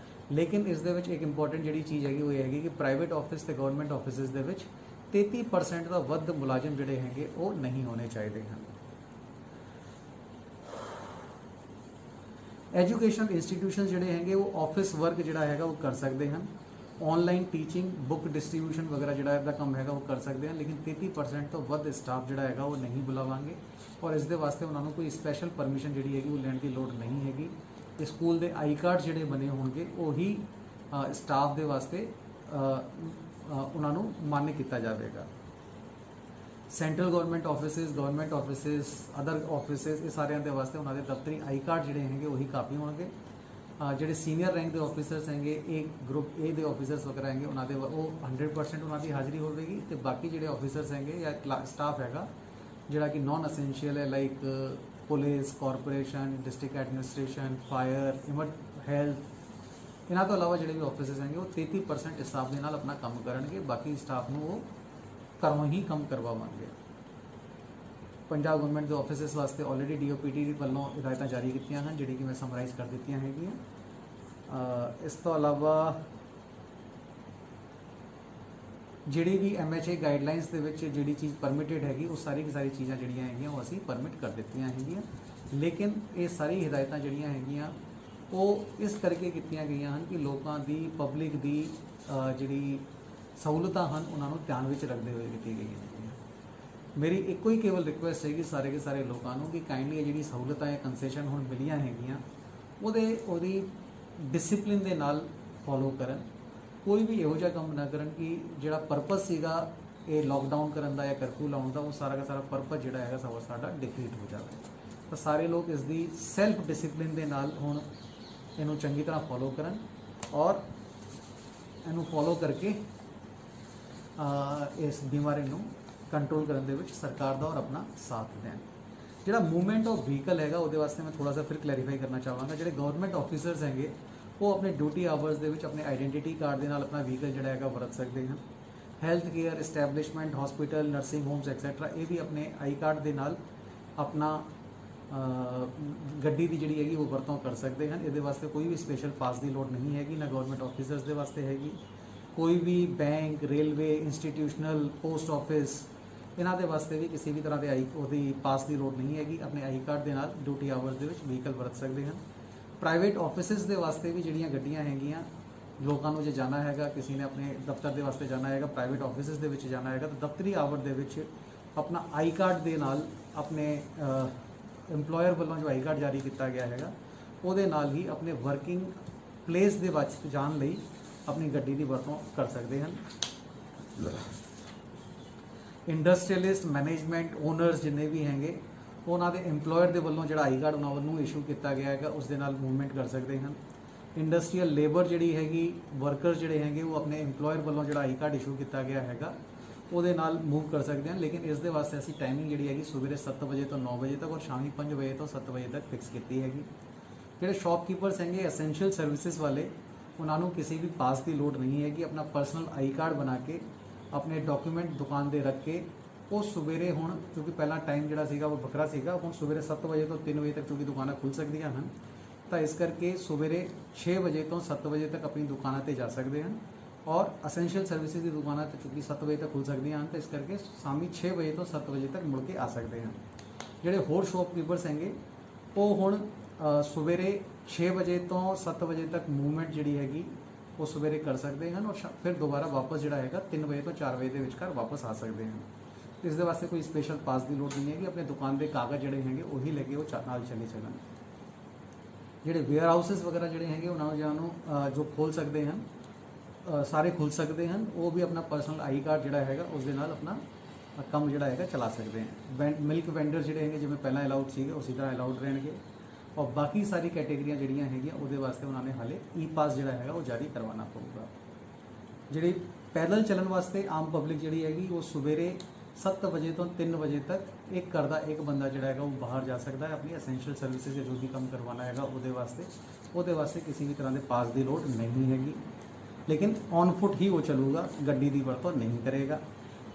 ਲੇਕਿਨ ਇਸ ਦੇ ਵਿੱਚ ਇੱਕ ਇੰਪੋਰਟੈਂਟ ਜਿਹੜੀ ਚੀਜ਼ ਹੈਗੀ ਉਹ ਇਹ ਹੈਗੀ ਕਿ ਪ੍ਰਾਈਵੇਟ ਆਫਿਸ ਤੇ ਗਵਰਨਮੈਂਟ ਆਫਿਸਿਸ ਦੇ ਵਿੱਚ 33% ਦਾ ਵੱਧ ਮੁਲਾਜ਼ਮ ਜਿਹੜੇ ਹੈਗੇ ਉਹ ਨਹੀਂ ਹੋਣੇ ਚਾਹੀਦੇ ਹਨ। ਐਜੂਕੇਸ਼ਨ ਇੰਸਟੀਟਿਊਸ਼ਨ ਜਿਹੜੇ ਹੈਗੇ ਉਹ ਆਫਿਸ ਵਰਕ ਜਿਹੜਾ ਹੈਗਾ ਉਹ ਕਰ ਸਕਦੇ ਹਨ। ਆਨਲਾਈਨ ਟੀਚਿੰਗ, ਬੁੱਕ ਡਿਸਟ੍ਰੀਬਿਊਸ਼ਨ ਵਗੈਰਾ ਜਿਹੜਾ ਇਹਦਾ ਕੰਮ ਹੈਗਾ ਉਹ ਕਰ ਸਕਦੇ ਹਨ। ਲੇਕਿਨ 33% ਤੋਂ ਵੱਧ ਸਟਾਫ ਜਿਹੜਾ ਹੈਗਾ ਉਹ ਨਹੀਂ ਬੁਲਾਵਾਂਗੇ ਔਰ ਇਸ ਦੇ ਵਾਸਤੇ ਉਹਨਾਂ ਨੂੰ ਕੋਈ ਸਪੈਸ਼ਲ ਪਰਮਿਸ਼ਨ ਜਿਹੜੀ ਹੈਗੀ ਉਹ ਲੈਣ ਦੀ ਲੋੜ ਨਹੀਂ ਹੈਗੀ। ਤੇ ਸਕੂਲ ਦੇ I ਕਾਰਡ ਜਿਹੜੇ ਬਣੇ ਹੋਣਗੇ ਉਹੀ ਸਟਾਫ ਦੇ ਵਾਸਤੇ ਉਹਨਾਂ ਨੂੰ ਮਾਨਯ ਕੀਤਾ ਜਾਵੇਗਾ। Central government offices, other offices, ਇਹ ਸਾਰਿਆਂ ਦੇ ਵਾਸਤੇ ਉਹਨਾਂ ਦੇ ਦਫ਼ਤਰੀ I ਕਾਰਡ ਜਿਹੜੇ ਹੈਗੇ ਉਹੀ ਕਾਫੀ ਹੋਣਗੇ। ਜਿਹੜੇ ਸੀਨੀਅਰ ਰੈਂਕ ਦੇ ਆਫਿਸਰਸ ਹੈਗੇ, ਇਹ ਗਰੁੱਪ A ਦੇ ਆਫਿਸਰਸ ਵਗੈਰਾ ਹੈਗੇ, ਉਹਨਾਂ ਦੇ ਉਹ 100% ਉਹਨਾਂ ਦੀ ਹਾਜ਼ਰੀ ਹੋਵੇਗੀ। ਤੇ ਬਾਕੀ ਜਿਹੜੇ ਆਫਿਸਰਸ ਹੈਗੇ ਜਾਂ ਸਟਾਫ ਹੈਗਾ ਜਿਹੜਾ ਕਿ ਨਾਨ ਅਸੈਂਸ਼ੀਅਲ ਹੈ, like police, corporation, district administration, fire, health, ਇਹਨਾਂ ਤੋਂ ਇਲਾਵਾ ਜਿਹੜੇ ਵੀ ਆਫਿਸਰਸ ਹੈਗੇ ਉਹ 33% ਸਟਾਫ ਦੇ ਨਾਲ ਆਪਣਾ ਕੰਮ ਕਰਨਗੇ। ਬਾਕੀ ਸਟਾਫ ਨੂੰ ਉਹ ਘਰੋਂ ਹੀ ਕੰਮ ਕਰਵਾਵਾਂਗੇ। ਪੰਜਾਬ ਗਵਰਨਮੈਂਟ ਦੇ ਆਫਿਸਿਸ ਵਾਸਤੇ ਆਲਰੇਡੀ DOPT ਵੱਲੋਂ ਹਦਾਇਤਾਂ ਜਾਰੀ ਕੀਤੀਆਂ ਹਨ, ਜਿਹੜੀ ਕਿ ਮੈਂ ਸਮਰਾਈਜ਼ ਕਰ ਦਿੱਤੀਆਂ ਹੈਗੀਆਂ। ਇਸ ਤੋਂ ਇਲਾਵਾ ਜਿਹੜੀ ਵੀ MHA ਗਾਈਡਲਾਈਨਸ ਦੇ ਵਿੱਚ ਜਿਹੜੀ ਚੀਜ਼ ਪਰਮਿਟਡ ਹੈਗੀ ਉਹ ਸਾਰੀ ਚੀਜ਼ਾਂ ਜਿਹੜੀਆਂ ਹੈਗੀਆਂ ਉਹ ਅਸੀਂ ਪਰਮਿਟ ਕਰ ਦਿੱਤੀਆਂ ਹੈਗੀਆਂ। ਲੇਕਿਨ ਇਹ ਸਾਰੀ ਹਦਾਇਤਾਂ ਜਿਹੜੀਆਂ ਹੈਗੀਆਂ ਉਹ ਇਸ ਕਰਕੇ ਕੀਤੀਆਂ ਗਈਆਂ ਹਨ ਕਿ ਲੋਕਾਂ ਦੀ, ਪਬਲਿਕ ਦੀ ਜਿਹੜੀ ਸਹੂਲਤਾਂ ਹਨ ਉਹਨਾਂ ਨੂੰ ਧਿਆਨ ਵਿੱਚ ਰੱਖਦੇ ਹੋਏ ਕੀਤੀ ਗਈਆਂ ਹੈਗੀਆਂ। ਮੇਰੀ ਇੱਕੋ ਹੀ ਕੇਵਲ ਰਿਕੁਐਸਟ ਹੈਗੀ ਸਾਰੇ ਕੇ ਸਾਰੇ ਲੋਕਾਂ ਨੂੰ ਕਿ ਕਾਈਂਡਲੀ ਜਿਹੜੀ ਸਹੂਲਤਾਂ ਜਾਂ ਕੰਸੈਸ਼ਨ ਹੁਣ ਮਿਲੀਆਂ ਹੈਗੀਆਂ ਉਹਦੀ ਡਿਸਿਪਲਿਨ ਦੇ ਨਾਲ ਫੋਲੋ ਕਰਨ। ਕੋਈ ਵੀ ਇਹੋ ਜਿਹਾ ਕੰਮ ਨਾ ਕਰਨ ਕਿ ਜਿਹੜਾ ਪਰਪਸ ਸੀਗਾ ਇਹ ਲੋਕਡਾਊਨ ਕਰਨ ਦਾ ਜਾਂ ਕਰਫਿਊ ਲਾਉਣ ਦਾ, ਉਹ ਸਾਰਾ ਦਾ ਸਾਰਾ ਪਰਪਸ ਜਿਹੜਾ ਹੈਗਾ ਸਾਡਾ ਡਿਫੀਟ ਹੋ ਜਾਵੇ। ਤਾਂ ਸਾਰੇ ਲੋਕ ਇਸ ਦੀ ਸੈਲਫ ਡਿਸਿਪਲਿਨ ਦੇ ਨਾਲ ਹੁਣ ਇਹਨੂੰ ਚੰਗੀ ਤਰ੍ਹਾਂ ਫੋਲੋ ਕਰਨ ਔਰ ਇਹਨੂੰ ਫੋਲੋ ਕਰਕੇ ਇਸ ਬਿਮਾਰੀ ਨੂੰ ਕੰਟਰੋਲ ਕਰਨ ਦੇ ਵਿੱਚ ਸਰਕਾਰ ਦਾ ਔਰ ਆਪਣਾ ਸਾਥ ਦੇਣ। ਜਿਹੜਾ ਮੂਵਮੈਂਟ ਆਫ ਵਹੀਕਲ ਹੈਗਾ ਉਹਦੇ ਵਾਸਤੇ ਮੈਂ ਥੋੜਾ ਜਿਹਾ ਫਿਰ ਕਲੈਰੀਫਾਈ ਕਰਨਾ ਚਾਹਾਂਗਾ। ਜਿਹੜੇ ਗਵਰਨਮੈਂਟ ਆਫਿਸਰਸ ਹੈਗੇ ਉਹ ਆਪਣੇ ਡਿਊਟੀ ਆਵਰਸ ਦੇ ਵਿੱਚ ਆਪਣੇ ਆਈਡੈਂਟੀਟੀ ਕਾਰਡ ਦੇ ਨਾਲ ਆਪਣਾ ਵਹੀਕਲ ਜਿਹੜਾ ਹੈਗਾ ਵਰਤ ਸਕਦੇ ਹਨ। Health care establishment, hospital, nursing homes etcetera, ਇਹ ਵੀ ਆਪਣੇ I ਕਾਰਡ ਦੇ ਨਾਲ ਆਪਣਾ ਗੱਡੀ ਦੀ ਜਿਹੜੀ ਹੈਗੀ ਉਹ ਵਰਤੋਂ ਕਰ ਸਕਦੇ ਹਨ। ਇਹਦੇ ਵਾਸਤੇ ਕੋਈ ਵੀ ਸਪੈਸ਼ਲ ਪਾਸ ਦੀ ਲੋੜ ਨਹੀਂ ਹੈਗੀ, ਨਾ ਗਵਰਨਮੈਂਟ ਆਫਿਸਰਸ ਦੇ ਵਾਸਤੇ ਹੈਗੀ। ਕੋਈ ਵੀ bank, railway, institutional, post office, ਇਹਨਾਂ ਦੇ ਵਾਸਤੇ ਵੀ ਕਿਸੇ ਵੀ ਤਰ੍ਹਾਂ ਦੇ ਉਹਦੀ ਪਾਸ ਦੀ ਲੋੜ ਨਹੀਂ ਹੈਗੀ। ਆਪਣੇ I ਕਾਰਡ ਦੇ ਨਾਲ ਡਿਊਟੀ ਆਵਰਸ ਦੇ ਵਿੱਚ ਵਹੀਕਲ ਵਰਤ ਸਕਦੇ ਹਨ। ਪ੍ਰਾਈਵੇਟ ਆਫਿਸਿਸ ਦੇ ਵਾਸਤੇ ਵੀ ਜਿਹੜੀਆਂ ਗੱਡੀਆਂ ਹੈਗੀਆਂ, ਲੋਕਾਂ ਨੂੰ ਜੇ ਜਾਣਾ ਹੈਗਾ, ਕਿਸੇ ਨੇ ਆਪਣੇ ਦਫ਼ਤਰ ਦੇ ਵਾਸਤੇ ਜਾਣਾ ਹੈਗਾ, ਪ੍ਰਾਈਵੇਟ ਆਫਿਸਿਸ ਦੇ ਵਿੱਚ ਜਾਣਾ ਹੈਗਾ, ਤਾਂ ਦਫ਼ਤਰੀ ਆਵਰ ਦੇ ਵਿੱਚ ਆਪਣਾ I ਕਾਰਡ ਦੇ ਨਾਲ ਆਪਣੇ EMPLOYER ਵੱਲੋਂ ਜੋ I ਕਾਰਡ ਜਾਰੀ ਕੀਤਾ ਗਿਆ ਹੈਗਾ ਉਹਦੇ ਨਾਲ ਹੀ ਆਪਣੇ ਵਰਕਿੰਗ ਪਲੇਸ ਦੇ ਵਿੱਚ ਜਾਣ ਲਈ ਆਪਣੀ ਗੱਡੀ ਦੀ ਵਰਤੋਂ ਕਰ ਸਕਦੇ ਹਨ। ਇੰਡਸਟਰੀਅਲਿਸਟ, ਮੈਨੇਜਮੈਂਟ, ਓਨਰਸ ਜਿੰਨੇ ਵੀ ਹੈਗੇ ਉਹਨਾਂ ਦੇ EMPLOYER ਦੇ ਵੱਲੋਂ ਜਿਹੜਾ I ਕਾਰਡ ਉਹਨਾਂ ਵੱਲੋਂ ਇਸ਼ੂ ਕੀਤਾ ਗਿਆ ਹੈਗਾ ਉਸ ਦੇ ਨਾਲ ਮੂਵਮੈਂਟ ਕਰ ਸਕਦੇ ਹਨ। ਇੰਡਸਟਰੀਅਲ ਲੇਬਰ ਜਿਹੜੀ ਹੈਗੀ, ਵਰਕਰਸ ਜਿਹੜੇ ਹੈਗੇ ਉਹ ਆਪਣੇ EMPLOYER ਵੱਲੋਂ ਜਿਹੜਾ I ਕਾਰਡ ਇਸ਼ੂ ਕੀਤਾ ਗਿਆ ਹੈਗਾ ਉਹਦੇ ਨਾਲ ਮੂਵ ਕਰ ਸਕਦੇ ਹਨ। ਲੇਕਿਨ ਇਸ ਦੇ ਵਾਸਤੇ ਅਸੀਂ ਟਾਈਮਿੰਗ ਜਿਹੜੀ ਹੈਗੀ ਸਵੇਰੇ 7 ਵਜੇ ਤੋਂ 9 ਵਜੇ ਤੱਕ ਔਰ ਸ਼ਾਮੀ 5 ਵਜੇ ਤੋਂ 7 ਵਜੇ ਤੱਕ ਫਿਕਸ ਕੀਤੀ ਹੈਗੀ। ਜਿਹੜੇ ਸ਼ਾਪਕੀਪਰਸ ਹੈਗੇ ਐਸੈਂਸ਼ੀਅਲ ਸਰਵਿਸਿਜ਼ ਵਾਲੇ, ਉਹਨਾਂ ਨੂੰ ਕਿਸੇ ਵੀ ਪਾਸ ਦੀ ਲੋੜ ਨਹੀਂ ਹੈਗੀ। ਆਪਣਾ ਪਰਸਨਲ I ਕਾਰਡ ਬਣਾ ਕੇ ਆਪਣੇ ਡਾਕੂਮੈਂਟ ਦੁਕਾਨ ਦੇ ਰੱਖ ਕੇ ਉਹ ਸਵੇਰੇ, ਹੁਣ ਕਿਉਂਕਿ ਪਹਿਲਾਂ ਟਾਈਮ ਜਿਹੜਾ ਸੀਗਾ ਉਹ ਵੱਖਰਾ ਸੀਗਾ, ਹੁਣ ਸਵੇਰੇ 7 ਵਜੇ ਤੋਂ 3 ਵਜੇ ਤੱਕ ਕਿਉਂਕਿ ਦੁਕਾਨਾਂ ਖੁੱਲ੍ਹ ਸਕਦੀਆਂ ਹਨ, ਤਾਂ ਇਸ ਕਰਕੇ ਸਵੇਰੇ 6 ਵਜੇ ਤੋਂ 7 ਵਜੇ ਤੱਕ ਆਪਣੀ ਦੁਕਾਨਾਂ ਤੇ ਜਾ ਸਕਦੇ ਹਨ ਔਰ ਅਸੈਂਸ਼ੀਅਲ ਸਰਵਿਸਿਜ਼ ਦੀ ਦੁਕਾਨਾਂ ਤੇ ਚੁੱਕੀ 7 ਵਜੇ ਤੱਕ ਖੁੱਲ ਸਕਦੀਆਂ ਹਨ, ਤੇ ਇਸ ਕਰਕੇ ਸ਼ਾਮੀ 6 ਵਜੇ ਤੋਂ 7 ਵਜੇ ਤੱਕ ਮੁੜ ਕੇ ਆ ਸਕਦੇ ਹਨ। ਜਿਹੜੇ ਹੋਰ ਸ਼ੌਪਕੀਪਰਸ ਹੈਗੇ ਉਹ ਹੁਣ ਸਵੇਰੇ 6 ਵਜੇ ਤੋਂ 7 ਵਜੇ ਤੱਕ ਮੂਵਮੈਂਟ ਜਿਹੜੀ ਹੈਗੀ ਉਹ ਸਵੇਰੇ ਕਰ ਸਕਦੇ ਹਨ, ਔਰ ਫਿਰ ਦੁਬਾਰਾ ਵਾਪਸ ਜਿਹੜਾ ਹੈਗਾ 3 ਵਜੇ ਤੋਂ 4 ਵਜੇ ਦੇ ਵਿਚਕਾਰ ਵਾਪਸ ਆ ਸਕਦੇ ਹਨ। ਇਸ ਦੇ ਵਾਸਤੇ ਕੋਈ ਸਪੈਸ਼ਲ ਪਾਸ ਦੀ ਲੋੜ ਨਹੀਂ ਹੈ ਕਿ ਆਪਣੇ ਦੁਕਾਨ ਦੇ ਕਾਗਜ਼ ਜਿਹੜੇ ਹੈਗੇ ਉਹੀ ਲੈ ਕੇ ਉਹ ਨਾਲ ਚਲੇ ਚੱਲਣ। ਜਿਹੜੇ ਵੇਅਰ ਹਾਊਸਿਸ ਵਗੈਰਾ ਜਿਹੜੇ ਹੈਗੇ ਉਹਨਾਂ ਨੂੰ ਜੋ ਖੋਲ ਸਕਦੇ ਹਨ, ਸਾਰੇ ਖੁੱਲ ਸਕਦੇ ਹਨ, ਉਹ ਵੀ ਆਪਣਾ ਪਰਸਨਲ ਆਈ ਕਾਰਡ ਜਿਹੜਾ ਹੈਗਾ ਉਸ ਦੇ ਨਾਲ ਆਪਣਾ ਕੰਮ ਜਿਹੜਾ ਹੈਗਾ ਚਲਾ ਸਕਦੇ ਹਨ। ਮਿਲਕ ਵੈਂਡਰ ਜਿਹੜੇ ਹੈਗੇ ਜਿਵੇਂ ਪਹਿਲਾਂ ਅਲਾਉਡ ਸੀਗੇ ਉਸੇ ਤਰ੍ਹਾਂ ਅਲਾਉਡ ਰਹਿਣਗੇ, ਔਰ ਬਾਕੀ ਸਾਰੀ ਕੈਟੇਗਰੀਆਂ ਜਿਹੜੀਆਂ ਹੈਗੀਆਂ ਉਹਦੇ ਵਾਸਤੇ ਉਹਨਾਂ ਨੇ ਹਾਲੇ ਈ ਪਾਸ ਜਿਹੜਾ ਹੈਗਾ ਉਹ ਜਾਰੀ ਕਰਵਾਉਣਾ ਪਊਗਾ। ਜਿਹੜੀ ਪੈਦਲ ਚੱਲਣ ਵਾਸਤੇ ਆਮ ਪਬਲਿਕ ਜਿਹੜੀ ਹੈਗੀ ਉਹ ਸਵੇਰੇ 7 ਵਜੇ ਤੋਂ 3 ਵਜੇ ਤੱਕ ਇੱਕ ਘਰ ਦਾ ਇੱਕ ਬੰਦਾ ਜਿਹੜਾ ਹੈਗਾ ਉਹ ਬਾਹਰ ਜਾ ਸਕਦਾ ਹੈ ਆਪਣੀ ਅਸੈਂਸ਼ੀਅਲ ਸਰਵਿਸਿਜ਼ ਜੋ ਵੀ ਕੰਮ ਕਰਵਾਉਣਾ ਹੈਗਾ ਉਹਦੇ ਵਾਸਤੇ ਕਿਸੇ ਵੀ ਤਰ੍ਹਾਂ ਦੇ ਪਾਸ ਦੀ ਲੋੜ ਨਹੀਂ ਹੈਗੀ, ਲੇਕਿਨ ਔਨ ਫੁੱਟ ਹੀ ਉਹ ਚੱਲੂਗਾ, ਗੱਡੀ ਦੀ ਵਰਤੋਂ ਨਹੀਂ ਕਰੇਗਾ।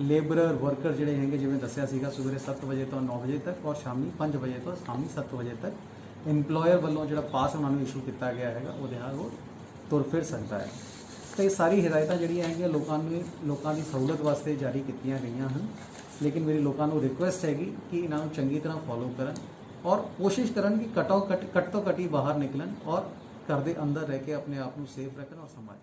ਲੇਬਰਰ ਵਰਕਰ ਜਿਹੜੇ ਹੈਗੇ ਜਿਵੇਂ ਦੱਸਿਆ ਸੀਗਾ ਸਵੇਰੇ 7 ਵਜੇ ਤੋਂ 9 ਵਜੇ ਤੱਕ ਔਰ ਸ਼ਾਮੀ 5 ਵਜੇ ਤੋਂ ਸ਼ਾਮੀ 7 ਵਜੇ ਤੱਕ ਇੰਪਲੋਇਰ ਵੱਲੋਂ ਜਿਹੜਾ ਪਾਸ ਉਹਨਾਂ ਨੂੰ ਇਸ਼ੂ ਕੀਤਾ ਗਿਆ ਹੈਗਾ ਉਹਦੇ ਨਾਲ ਉਹ ਤੁਰ ਫਿਰ ਸਕਦਾ ਹੈ। ਤੇ ਇਹ ਸਾਰੀ ਹਦਾਇਤਾਂ ਜਿਹੜੀਆਂ ਹੈਗੀਆਂ ਲੋਕਾਂ ਦੀ ਸਹੂਲਤ ਵਾਸਤੇ ਜਾਰੀ ਕੀਤੀਆਂ ਗਈਆਂ ਹਨ, ਲੇਕਿਨ ਮੇਰੀ ਲੋਕਾਂ ਨੂੰ ਰਿਕੁਐਸਟ ਹੈਗੀ ਕਿ ਇਹਨਾਂ ਨੂੰ ਚੰਗੀ ਤਰ੍ਹਾਂ ਫੋਲੋ ਕਰਨ ਔਰ ਕੋਸ਼ਿਸ਼ ਕਰਨ ਕਿ ਘੱਟ ਤੋਂ ਘੱਟ ਹੀ ਬਾਹਰ ਨਿਕਲਣ ਔਰ ਘਰ ਦੇ ਅੰਦਰ ਰਹਿ ਕੇ ਆਪਣੇ ਆਪ ਨੂੰ ਸੇਫ ਰੱਖਣ ਔਰ ਸੰਭਾਲਣ।